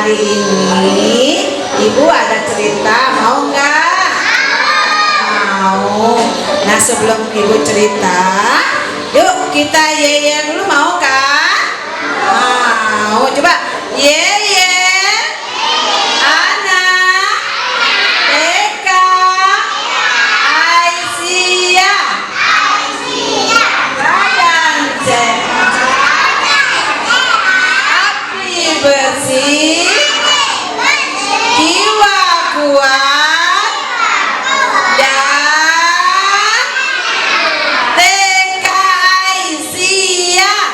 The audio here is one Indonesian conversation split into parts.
Hari ini Ibu ada cerita, mau nggak? Mau. Nah sebelum Ibu cerita, yuk kita ye dulu, mau kan? Mau. Coba ye. Bersih, jiwa kuat, dan TK Aisyah.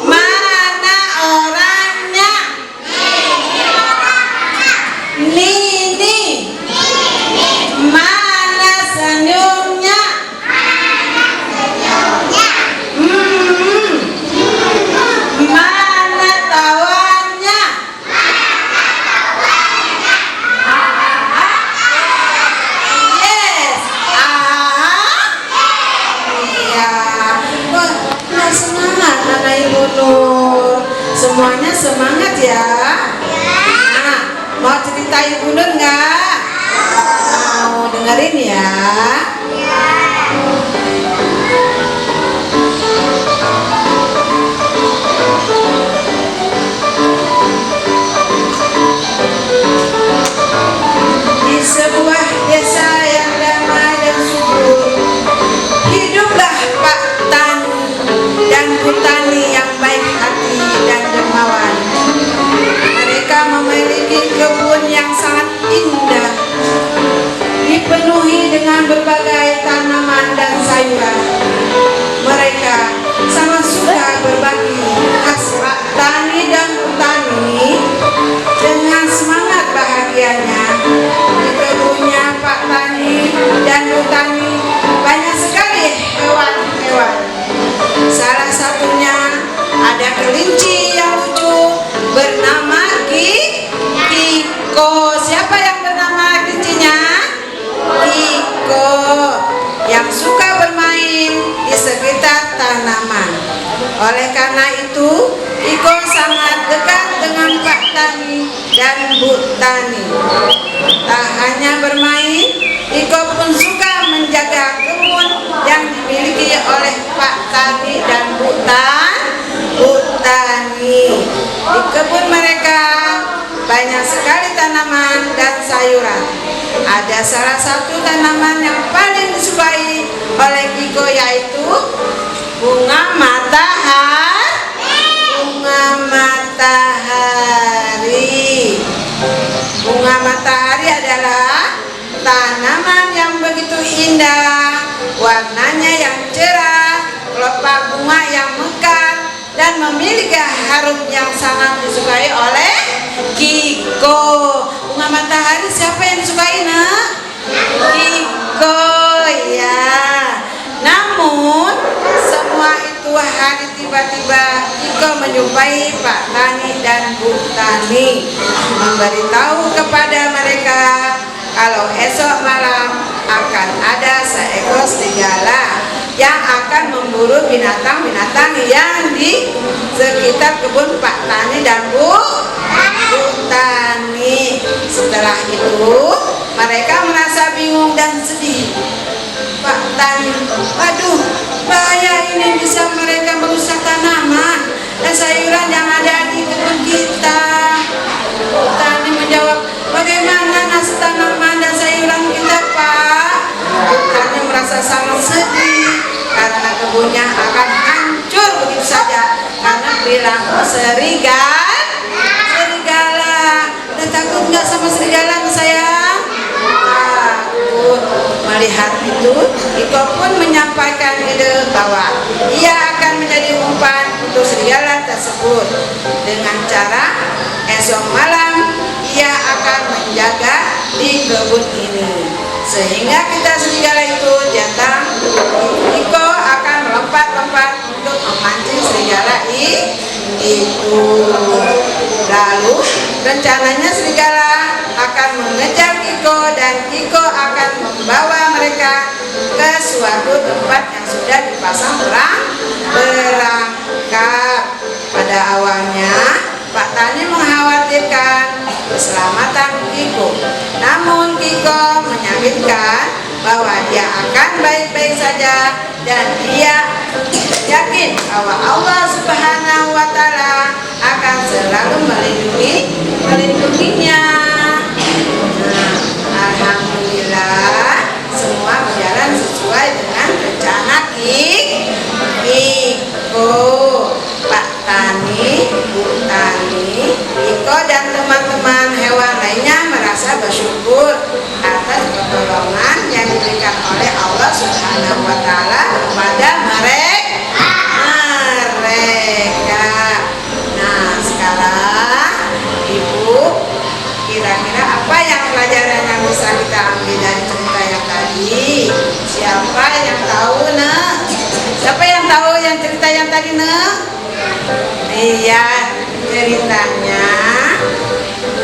Mana orangnya? Nini. Mana senyumnya? Mana tawannya? Yes. Iya. Wah, semangat anak Ibu Nur. Semuanya semangat ya. Nah, mau cerita Ibu Nur nggak? Mau dengerin ya? Di sebuah desa yang damai dan subur, hiduplah Pak Tani dan Bu Tani yang baik hati dan dermawan. Mereka memiliki kebun yang sangat indah, dipenuhi dengan berbagai tanaman dan sayuran. Mereka sangat suka berbagi khas Pak Tani dan Bu Tani. Dengan semangat bahagianya, di kebunnya Pak Tani dan Bu Tani banyak sekali hewan-hewan. Salah satunya ada kelinci yang lucu bernama Kiko. Siapa yang bernama kelincinya? Kiko, yang suka bermain di sekitar tanaman. Oleh karena itu, Kiko sangat dekat dengan Pak Tani dan Bu Tani. Tak hanya bermain, Kiko pun suka menjaga kebun yang dimiliki oleh Pak Tani dan Bu Tani. Di kebun mereka banyak sekali tanaman dan sayuran. Ada salah satu tanaman yang paling disukai oleh Kiko, yaitu bunga matahari. Bunga matahari adalah tanaman yang begitu indah, warnanya yang cerah, kelopak bunga yang mekar, dan memiliki harum yang sangat disukai oleh Kiko. Bunga matahari siapa yang disukai, nak? Kiko, ya. Namun semua itu hari tiba-tiba Kiko menjumpai Pak Tani dan Bu Tani, memberitahu kepada mereka kalau esok malam akan ada seekor serigala yang akan memburu binatang-binatang yang di sekitar kebun Pak Tani dan Bu Tani. Setelah itu mereka merasa bingung dan sedih. Pak Tani, aduh, bahaya ini, bisa mereka merusak tanaman dan sayuran yang ada di kebun kita. Bu Tani menjawab, bagaimana nasib tanaman dan sayuran kita, Pak? Bu Tani merasa sangat sedih karena kebunnya akan hancur begitu saja karena perilaku serigala. Udah takut nggak sama serigala, sayang? Takut. Melihat itu, Kiko pun menyampaikan ide bahwa ia akan menjadi umpan untuk serigala tersebut dengan cara esok malam ia akan menjaga di kebun ini, sehingga kita serigala itu datang. Kiko akan melompat-lompat untuk memancing serigala itu. Lalu rencananya serigala akan mengejar Kiko dan Kiko akan membawa mereka ke suatu tempat yang sudah dipasang perangkap. Pada awalnya Pak Tani mengkhawatirkan keselamatan Kiko, namun Kiko menyambitkan bahwa dia akan baik-baik saja dan dia yakin bahwa Allah Subhanahu wa Ta'ala akan selalu melindunginya. Alhamdulillah semua berjalan sesuai dengan rencana Kiko, Pak Tani, Bu Tani, Kiko dan teman-teman hewan lainnya merasa bersyukur atas pertolongan yang diberikan oleh Allah Subhanahu wa Ta'ala kepada mereka. Nah, sekarang Ibu, kira-kira apa yang pelajaran yang bisa kita ambil dari cerita yang tadi? Siapa yang tahu, Nak? Siapa yang tahu yang cerita yang tadi, Nak? Iya, ceritanya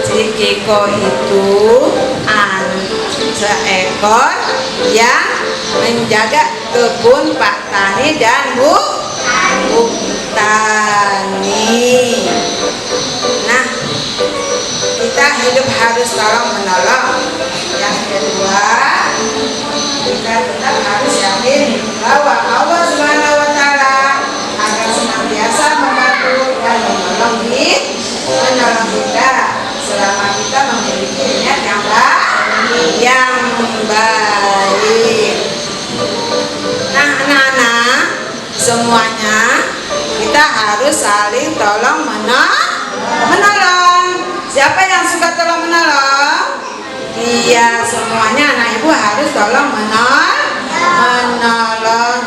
si Kiko itu seekor yang menjaga kebun Pak Tani dan Bu Tani. Nah, kita hidup harus tolong menolong. Yang kedua, kita tetap harus yakin bahwa Allah Subhanahu wa Ta'ala akan senantiasa membantu dan menolong kita selama kita memiliki niat yang baik. Nah, anak-anak semuanya kita harus saling tolong menolong. Siapa yang suka tolong menolong? Iya, semuanya anak ibu harus tolong menolong.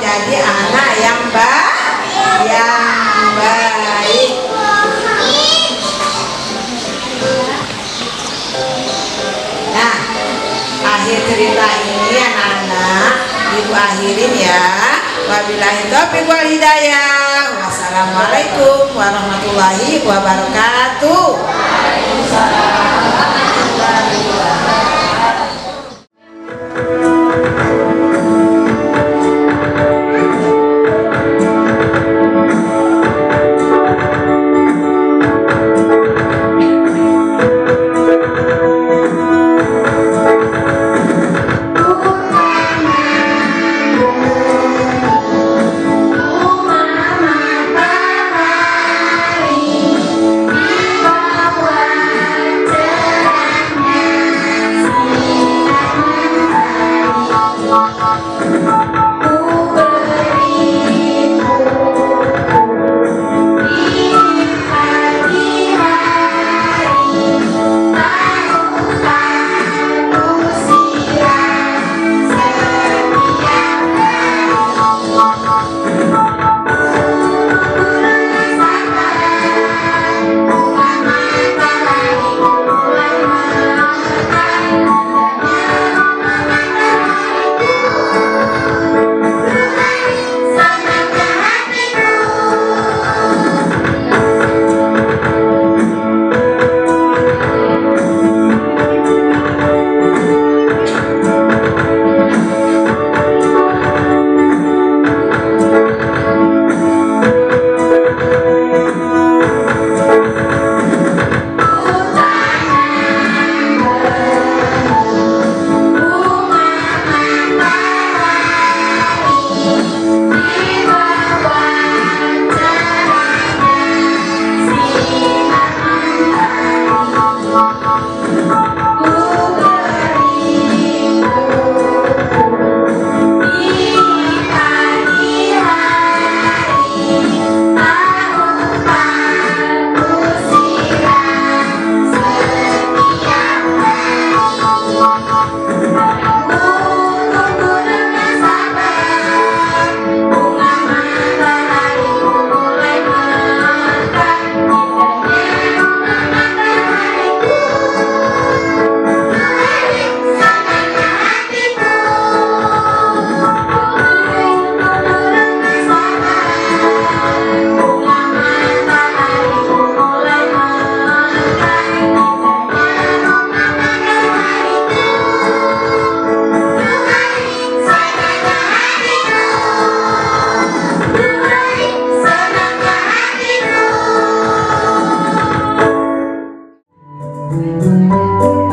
Jadi anak yang baik. Nah, akhir cerita ini anak-anak ibu akhirin ya. Wabillahi taufiq wal hidayah. Wassalamualaikum warahmatullahi wabarakatuh. Thank